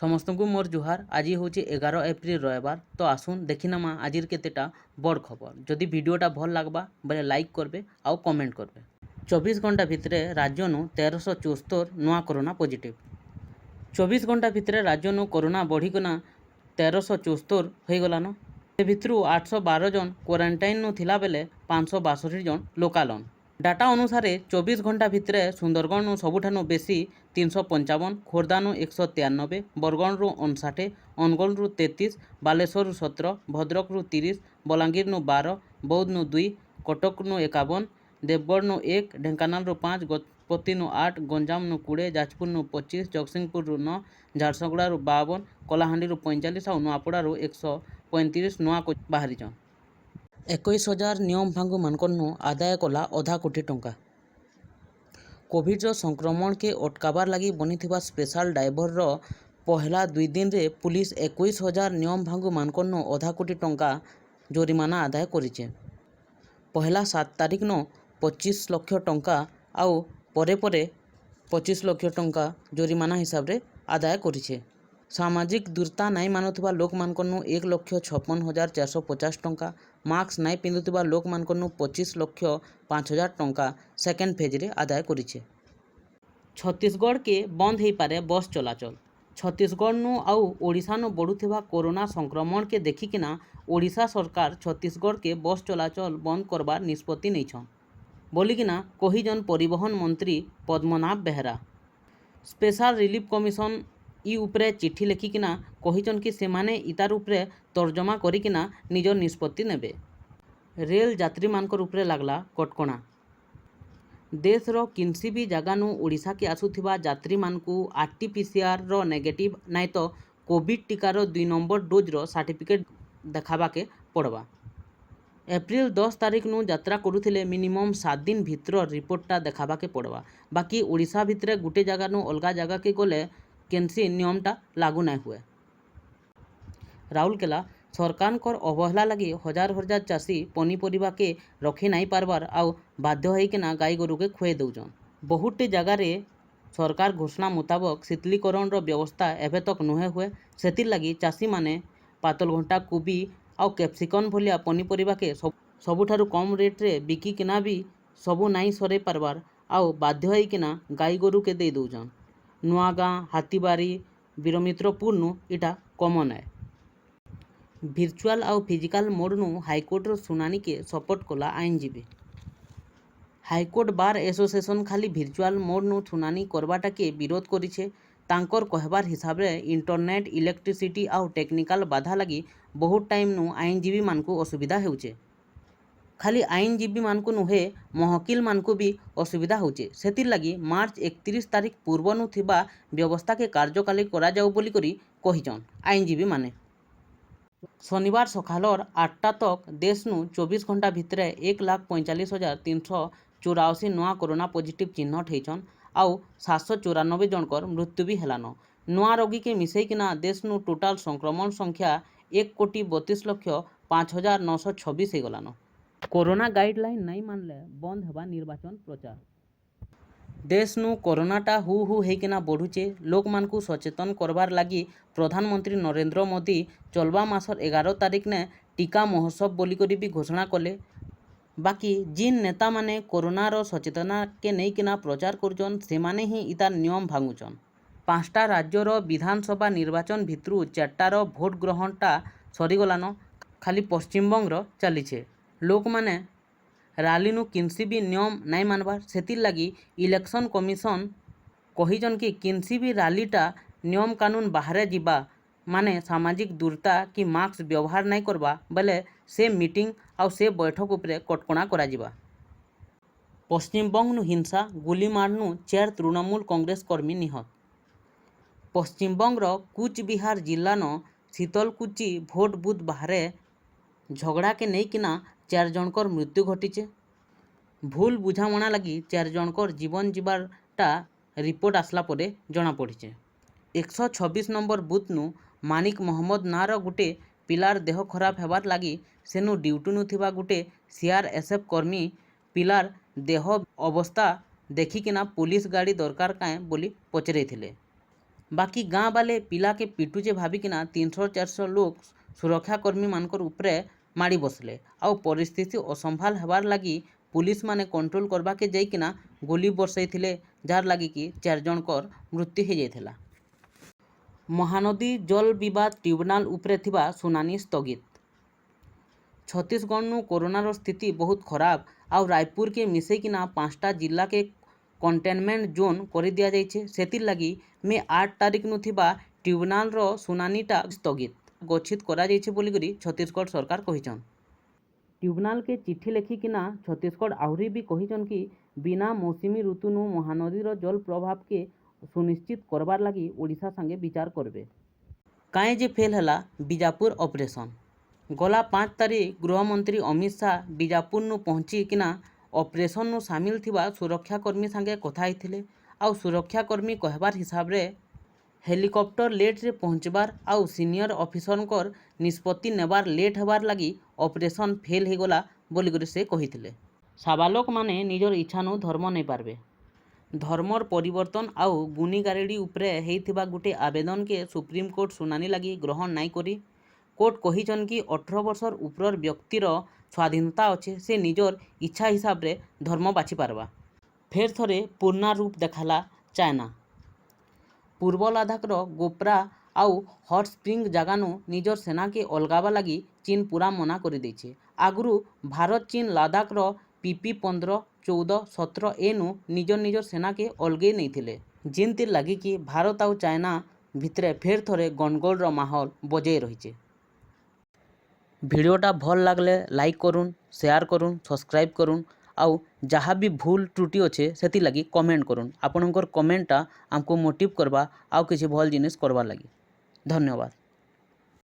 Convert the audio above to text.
समस्त को मोर जुहार। आज हूँ 11 एप्रिल रविवार। तो आसुन देखिनामा आजिर केतेटा बड़ खबर। जदि वीडियोटा भल लगवा बेले लाइक करबे आउ कमेंट करबे। 24 घंटा भितर राज्य 1374 नुआ कोरोना पॉजिटिव। 24 घंटा भितर राज्य कोरोना बढ़ीकना 1374 हो गलान। से भितर 812 जन क्वारंटाइन थिला बेले 562 जन लोकालन। डाटा अनुसार 24 घंटा भितर सुंदरगढ़ सबुठानु बेसी 355, खोर्धानु 193, बरगढ़ 59, अनुगोल 33, बालेश्वर 17, भद्रक 30, बलांगीर 12, बौद्ध 2, कटक 51, देवगढ़ 1, ढेंकानाल 5, गजपति 8, गंजाम 20, जाजपुर 25, जगतसिंहपुर 9, झारसुगुड़ा 52, कलाहांडी 45 और नुआपड़ा 135 नुआ को बाहरी। 21,000 नियम भांगु मानकनु आदाय कला अधा कोटी टंका। कोविड संक्रमण के अटकाबार लगी बनीथिबा स्पेशल ड्राइवर पहला 2 दिन रे पुलिस 21,000 नियम भांगु मानकनु अधा कोटी टंका जोरिमाना आदाय करिছে। पहला 7 तारिख न 25 लाख टंका आउ परे परे 25 लाख टंका जोरिमाना हिसाब रे आदाय करिছে। सामाजिक दूरता नाई मानुवा लोक मानकनु 1,56,450 टंका, मास्क नाई पिंधुवा लोक मानकनु 25,05,000 टंका सेकेंड फेज रे आदाय करिছে। छत्तीसगढ़ के बंद हो पारे बस चलाचल। छत्तीसगढ़ नु आउ ओडिशा नु बढ़ुथिबा कोरोना संक्रमण के देखिकिना ओडिशा सरकार छत्तीसगढ़ के बस चलाचल बंद करबार निष्पत्ति नैछन बोलिकिना कहिजन परिवहन मंत्री Padmanabha Behera. Special relief commission इ उपरे चिट्ठी लिखिकिना कहिजन कि सेमाने इतार उपरे तर्जमा करिकिना निजर निष्पत्ति नेबे। रेल यात्री मानकर उपरे लागला कटकणा। देश रो किन्सी भी जगानु ओडिशा के आसुथिबा यात्री मानकु आरटीपीसीआर रो नेगेटिव नाई तो कोविड टीकार 2 नंबर डोज रो सर्टिफिकेट देखाबा के पड़वा। एप्रिल 10 तारिख नु यात्रा करुथिले मिनिमम 7 दिन भितर रिपोर्टटा देखाबा के पड़वा। बाकी ओडिशा भितरे गुटे जगह नु अलगा जगह के गले केनसी नियमटा लागू नहीं हुए। राउरकेला सरकार कर अवहेला लगी हजार हजार चाषी पनीपरिबा के रखी नहीं पारबार आउ बाध्य होइकिना गाई गोरु के खुए दौजन। बहुटे जगार सरकार घोषणा मुताबक शीतलीकरण रो व्यवस्था एबे तक नुहे हुए। सेतिर लगी चाषी माने पातलघंटा, कोबी आउ कैप्सिकम भलिया पनीपरिबा के सबुठारु कम रेट रे बिकिकिना भी सबु नाई सरे पारबार आउ बाध्य होइकिना गाई गोरु के दे दौजन। नुआगाँ, हाथीबारी, वीरमित्रपुर नु इटा कमन है। virtual आउ फिजिकल मोड नु हाईकोर्ट रो सुनानी के सपोर्ट कला आईनजीबी। हाईकोर्ट बार एसोसिएशन खाली virtual मोड नु सुनानी करबाटा के विरोध करिছে। तांकर कहबार हिसाब रे इंटरनेट, इलेक्ट्रिसिटी आउ टेक्निकल बाधा लगी बहुत टाइम नु आईनजीबी मानकु असुविधा हेउचे। खाली आईनजीबी मानकु नुहे महकिल मानकु भी असुविधा होचे। सेतिर लगी मार्च 31 तारिख पूर्व नु थिबा व्यवस्था के कार्यकाली करा जाऊ बोली करी कहिजन आईनजीबी माने। शनिवार सकालर 8टा तक देश नु 24 घंटा भितर 1,45,384 नुआ कोरोना पॉजिटिव चिन्हट होइछन आउ 794 जनकर मृत्यु भी हेलान। नुआ रोगी के मिसैकिना देश नु टोटाल संक्रमण संख्या 1,32,05,926 हो गलान। कोरोना गाइडलाइन नहीं मानले बंद हेबा निर्वाचन प्रचार। देश नु कोरोनाटा हु हेकिना बढ़ुचे। लोक मानकु सचेतन करबार लगी प्रधानमंत्री नरेंद्र मोदी चलवा मासर 11 तारिख ने टीका महोत्सव बोली करी भी घोषणा कले। बाकी जिन नेता माने कोरोना रो सचेतना के नहीं किना प्रचार करजन से माने ही इतार नियम भांगुचन। 5टा राज्य रो विधानसभा निर्वाचन भितरु 4टा रो भोट ग्रहणटा सरीगलान। खाली पश्चिमबंग रो चलीछे। लोक माने राली नु किन्सी भी नियम नाई मानबार। सेतिर लगी इलेक्शन कमिशन कहिजन कि किन्सी भी रालीटा नियम कानून बाहरे जीबा माने सामाजिक दूरता कि मास्क व्यवहार नहीं करबा बेले से मीटिंग आउ से बैठक उपरे कटकणा करा जिबा। पश्चिमबंग नु हिंसा गुली मारनु 4 तृणमूल कांग्रेस कर्मी निहत। पश्चिमबंग रो कूचबिहार जिला न शीतलकुची भोट बूथ बाहरे झगड़ा के नहीं किना 4 जनकर मृत्यु घटीचे। भूल बुझामणा लगी 4 जनकर जीवन जीवारटा रिपोर्ट आसला परे जना पड़ीचे। 126 नंबर बूथ नु मानिक मोहम्मद नार गुटे पिलार देह खराब हेबार लगी सेनु ड्यूटी नु थिबा गुटे सीआरएसएफ कर्मी पिलार देह अवस्था देखिकिना पुलिस गाड़ी दरकार काए बोली पचरैथिले। बाकी गाँ बाले पिला के पिटुचे भाविकिना 300-400 लोक सुरक्षाकर्मी मानकर उपरे माड़ी बसले आउ परिस्थिति असंभाल हेबार लगी पुलिस माने कंट्रोल करबा के जाइकिना गोली बरसाइथिले जार लगी कि 4 जनकर मृत्यु हो जाइथिला। महानदी जल विवाद ट्रिब्यूनाल उपरे थिबा सुनानी स्थगित। छत्तीसगढ़ कोरोनार स्थिति बहुत खराब आउ रायपुर के मिसेकिना 5टा जिला के कंटेनमेंट जोन कर दिया जाइछे। सेतिर लगी मे 8 तारिख नु थिबा ट्रिब्यूनाल रो सुनानीटा स्थगित घोषित करा जाइछे बोली करी छत्तीसगढ़ सरकार कहिछन। ट्रिब्यूनाल के चिट्ठी लिखिकिना छत्तीसगढ़ आहुरी भी कहिछन कि बिना मौसमी ऋतु नु महानदी रो जल प्रभाव के सुनिश्चित करबार लगी ओडिशा संगे विचार करबे। काहे जे फेल हला बीजापुर ऑपरेशन। गला 5 तारिख गृहमंत्री अमित शाह बीजापुर नु पहुँची किना ऑपरेशन नु सामिल थिबा सुरक्षाकर्मी संगे कथा होइथिले आउ सुरक्षाकर्मी कहबार हिसाब रे हेलिकॉप्टर लेट रे पहुँचबार आउ सीनियर ऑफिसरकर निष्पत्ति नेबार लेट हेबार लगी ऑपरेशन फेल हो गला बोली करी से कहिथिले। साबालक माने निजर इच्छा नु धर्म नहीं पारबे। धर्मर परिवर्तन आउ गुनीगारेडी उपरे हेइथिबा गुटे आवेदन के सुप्रीम कोर्ट सुनानी लगी ग्रहण नाई करी कोर्ट कहिछन कि 18 वर्षर उपरर व्यक्तिर स्वाधीनता अच्छे से निजर इच्छा हिसाब रे धर्म बाछि पारबा। फेर थरे पूर्णा रूप देखाला चाइना। पूर्व लद्दाखर गोप्रा आउ हट स्प्रिंग जगानु निजर सेना के अलगावा लगी चीन पूरा मना कर देइछे। आगुरु भारत चीन लद्दाखर PP-15, 14, 17 एनु निजर निजर सेना के अलगे नहीं थिले जिनतिर लगी कि भारत आउ चाइना भितरे फेर थरे गंडगोल माहौल बजाय रही। भिडियोटा भल लागले लाइक करुन, शेयर करुन, सब्सक्राइब करुन आउ जहाँ भी भूल त्रुटि अच्छे से लगी कमेंट करुन। आपणकर कमेंटा आमको मोटिव करवा आउ किसी भल जिनिस करवा लगी। धन्यवाद।